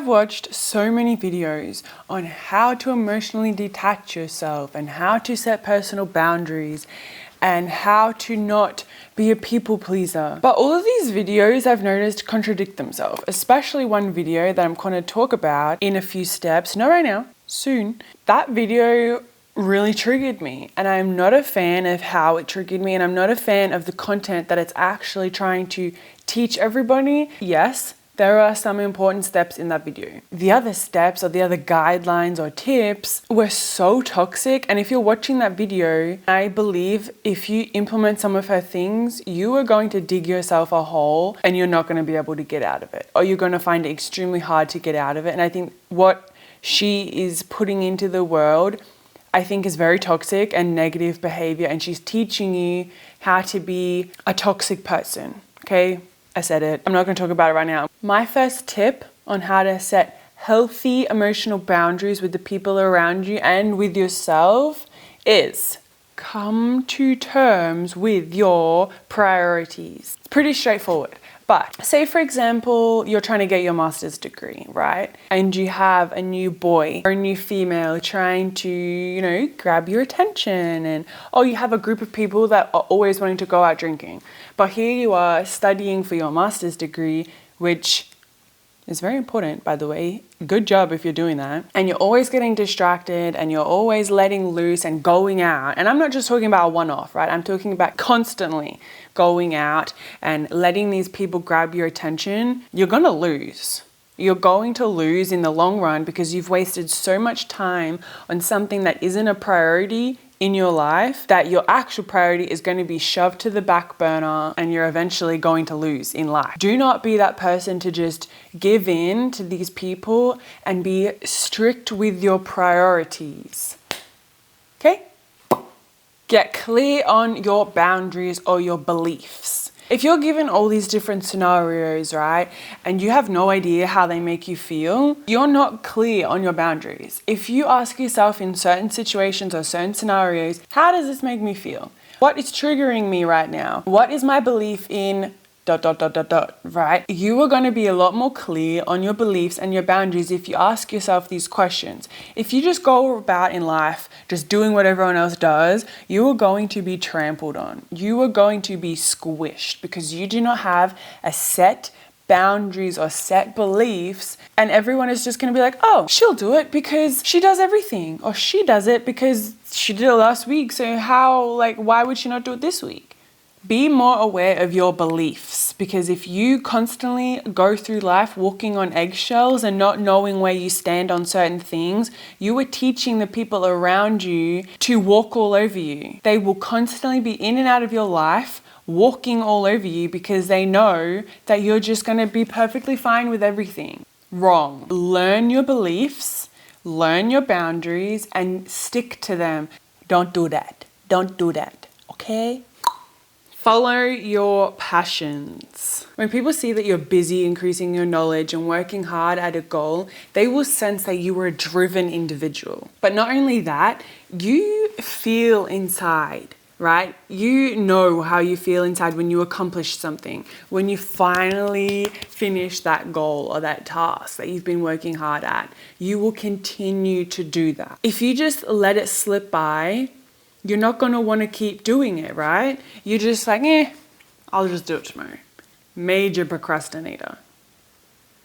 watched so many videos on how to emotionally detach yourself and how to set personal boundaries and how to not be a people pleaser. But all of these videos I've noticed contradict themselves, especially one video that I'm going to talk about in a few steps, not right now, soon. That video really triggered me, and I'm not a fan of how it triggered me, and I'm not a fan of the content that it's actually trying to teach everybody. Yes, there are some important steps in that video. The other steps or the other guidelines or tips were so toxic, and if you're watching that video, I believe if you implement some of her things, you are going to dig yourself a hole and you're not going to be able to get out of it, or you're going to find it extremely hard to get out of it. And I think what she is putting into the world, I think, is very toxic and negative behavior, and she's teaching you how to be a toxic person, okay? I said it. I'm not going to talk about it right now. My first tip on how to set healthy emotional boundaries with the people around you and with yourself is come to terms with your priorities. It's pretty straightforward. But say, for example, you're trying to get your master's degree, right? And you have a new boy or a new female trying to, grab your attention. And, you have a group of people that are always wanting to go out drinking. But here you are studying for your master's degree, which is very important, by the way. Good job if you're doing that. And you're always getting distracted and you're always letting loose and going out. And I'm not just talking about a one-off, right? I'm talking about constantly going out and letting these people grab your attention. You're going to lose. You're going to lose in the long run because you've wasted so much time on something that isn't a priority in your life, that your actual priority is going to be shoved to the back burner and you're eventually going to lose in life. Do not be that person to just give in to these people and be strict with your priorities. Okay? Get clear on your boundaries or your beliefs. If you're given all these different scenarios, right, and you have no idea how they make you feel, you're not clear on your boundaries. If you ask yourself in certain situations or certain scenarios, how does this make me feel? What is triggering me right now? What is my belief in ... right? You are going to be a lot more clear on your beliefs and your boundaries if you ask yourself these questions. If you just go about in life just doing what everyone else does, you are going to be trampled on. You are going to be squished because you do not have a set boundaries or set beliefs, and everyone is just going to be like, oh, she'll do it because she does everything, or she does it because she did it last week, so why would she not do it this week? Be more aware of your beliefs, because if you constantly go through life walking on eggshells and not knowing where you stand on certain things, you are teaching the people around you to walk all over you. They will constantly be in and out of your life, walking all over you because they know that you're just going to be perfectly fine with everything. Wrong. Learn your beliefs, learn your boundaries, and stick to them. Don't do that. Don't do that. Okay? Follow your passions. When people see that you're busy increasing your knowledge and working hard at a goal, they will sense that you are a driven individual. But not only that, you feel inside, right? You know how you feel inside when you accomplish something, when you finally finish that goal or that task that you've been working hard at. You will continue to do that. If you just let it slip by, you're not going to want to keep doing it, right? You're just like, I'll just do it tomorrow. Major procrastinator.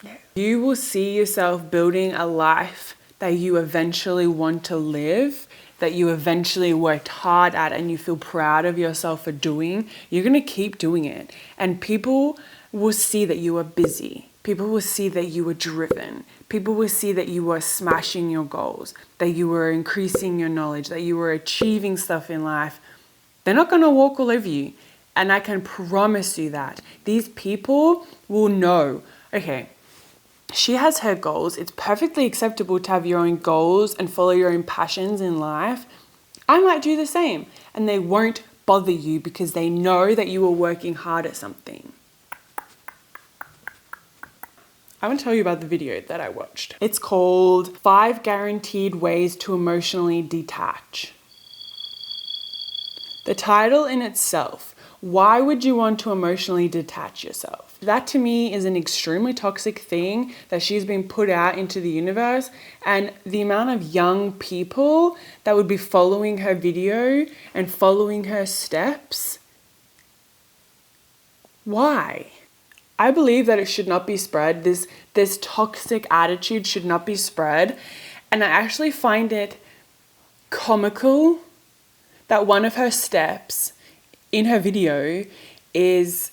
Yeah. You will see yourself building a life that you eventually want to live, that you eventually worked hard at and you feel proud of yourself for doing. You're going to keep doing it. And people will see that you are busy. People will see that you are driven. People will see that you are smashing your goals, that you are increasing your knowledge, that you are achieving stuff in life. They're not going to walk all over you. And I can promise you that. These people will know, okay, she has her goals. It's perfectly acceptable to have your own goals and follow your own passions in life. I might do the same. And they won't bother you because they know that you are working hard at something. I want to tell you about the video that I watched. It's called 5 Guaranteed Ways to Emotionally Detach. The title in itself Why would you want to emotionally detach yourself? That to me is an extremely toxic thing that she's been put out into the universe, and the amount of young people that would be following her video and following her steps. Why? I believe that it should not be spread. This toxic attitude should not be spread. And I actually find it comical that one of her steps in her video is,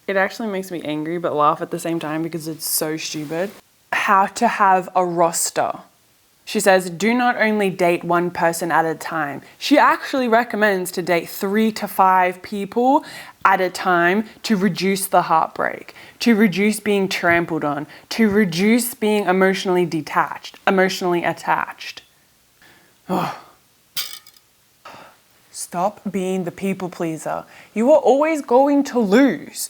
it actually makes me angry but laugh at the same time because it's so stupid. How to have a roster. She says, do not only date one person at a time. She actually recommends to date 3 to 5 people at a time to reduce the heartbreak, to reduce being trampled on, to reduce being emotionally detached, emotionally attached. Oh. Stop being the people pleaser. You are always going to lose.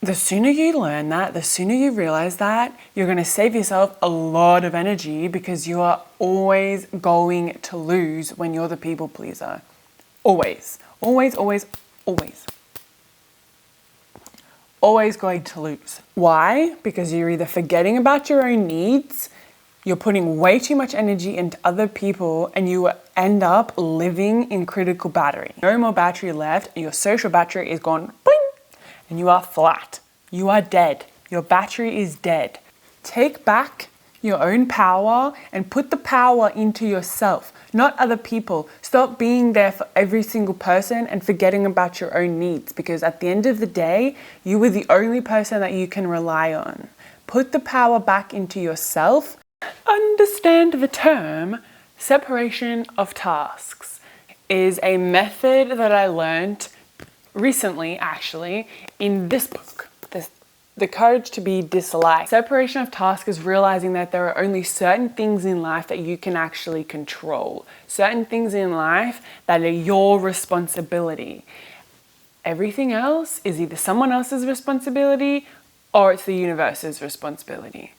The sooner you learn that, the sooner you realize that, you're going to save yourself a lot of energy because you are always going to lose when you're the people pleaser. Always. Always, always, always. Always going to lose. Why? Because you're either forgetting about your own needs, you're putting way too much energy into other people, and you end up living in critical battery. No more battery left, your social battery is gone, boing, and you are flat. You are dead. Your battery is dead. Take back your own power and put the power into yourself, not other people. Stop being there for every single person and forgetting about your own needs, because at the end of the day, you are the only person that you can rely on. Put the power back into yourself. Understand the term separation of tasks is a method that I learned recently, actually, in this book, The Courage to be Disliked. Separation of tasks is realizing that there are only certain things in life that you can actually control, certain things in life that are your responsibility. Everything else is either someone else's responsibility or it's the universe's responsibility.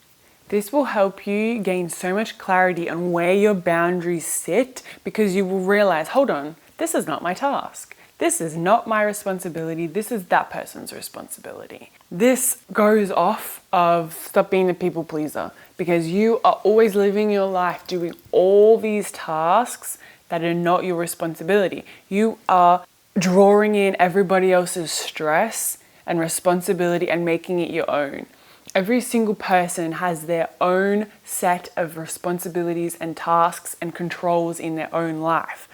This will help you gain so much clarity on where your boundaries sit, because you will realize, hold on, this is not my task. This is not my responsibility. This is that person's responsibility. This goes off of stop being the people pleaser, because you are always living your life doing all these tasks that are not your responsibility. You are drawing in everybody else's stress and responsibility and making it your own. Every single person has their own set of responsibilities and tasks and controls in their own life.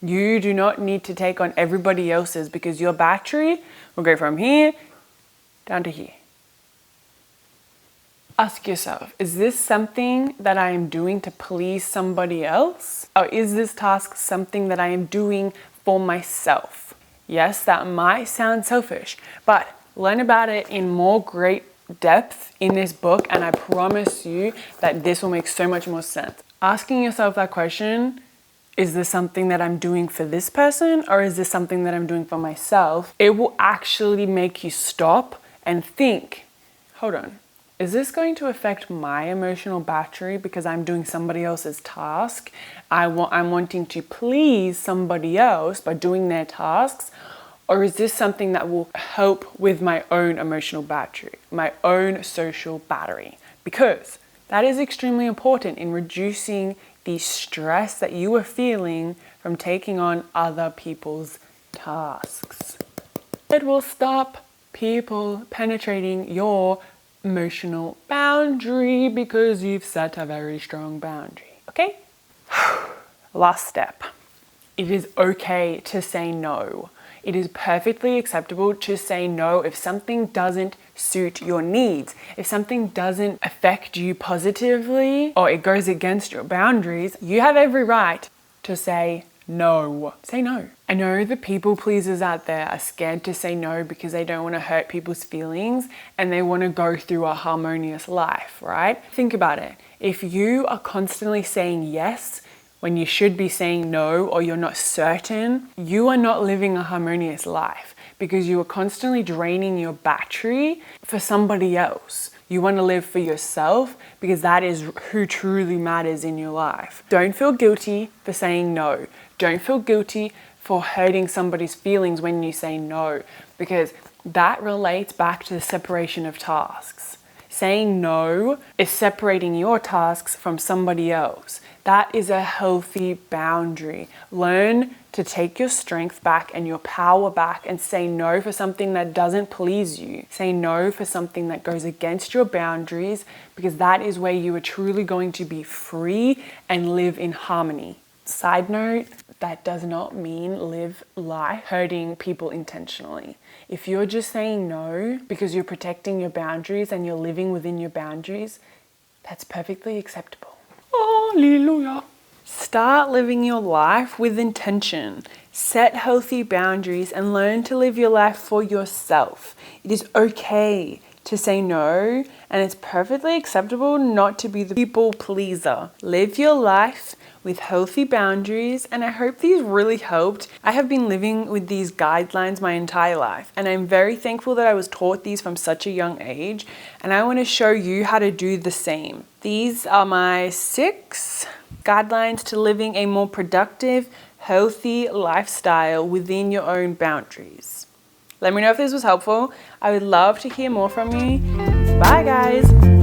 You do not need to take on everybody else's, because your battery will go from here down to here. Ask yourself, is this something that I am doing to please somebody else? Or is this task something that I am doing for myself? Yes, that might sound selfish, but learn about it in more great depth in this book, and I promise you that this will make so much more sense. Asking yourself that question, is this something that I'm doing for this person, or is this something that I'm doing for myself? It will actually make you stop and think, hold on, is this going to affect my emotional battery because I'm doing somebody else's task? I'm wanting to please somebody else by doing their tasks, or is this something that will help with my own emotional battery, my own social battery? Because that is extremely important in reducing the stress that you are feeling from taking on other people's tasks. It will stop people penetrating your emotional boundary because you've set a very strong boundary, okay? Last step. It is okay to say no. It is perfectly acceptable to say no if something doesn't suit your needs. If something doesn't affect you positively or it goes against your boundaries, you have every right to say no. Say no. I know the people pleasers out there are scared to say no because they don't want to hurt people's feelings and they want to go through a harmonious life, right? Think about it. If you are constantly saying yes when you should be saying no, or you're not certain, you are not living a harmonious life because you are constantly draining your battery for somebody else. You want to live for yourself because that is who truly matters in your life. Don't feel guilty for saying no. Don't feel guilty for hurting somebody's feelings when you say no, because that relates back to the separation of tasks. Saying no is separating your tasks from somebody else. That is a healthy boundary. Learn to take your strength back and your power back and say no for something that doesn't please you. Say no for something that goes against your boundaries, because that is where you are truly going to be free and live in harmony. Side note, that does not mean live life hurting people intentionally. If you're just saying no because you're protecting your boundaries and you're living within your boundaries, that's perfectly acceptable. Hallelujah. Start living your life with intention. Set healthy boundaries and learn to live your life for yourself. It is okay to say no, and it's perfectly acceptable not to be the people pleaser. Live your life with healthy boundaries, and I hope these really helped. I have been living with these guidelines my entire life, and I'm very thankful that I was taught these from such a young age, and I want to show you how to do the same. These are my 6 guidelines to living a more productive, healthy lifestyle within your own boundaries. Let me know if this was helpful. I would love to hear more from you. Bye, guys.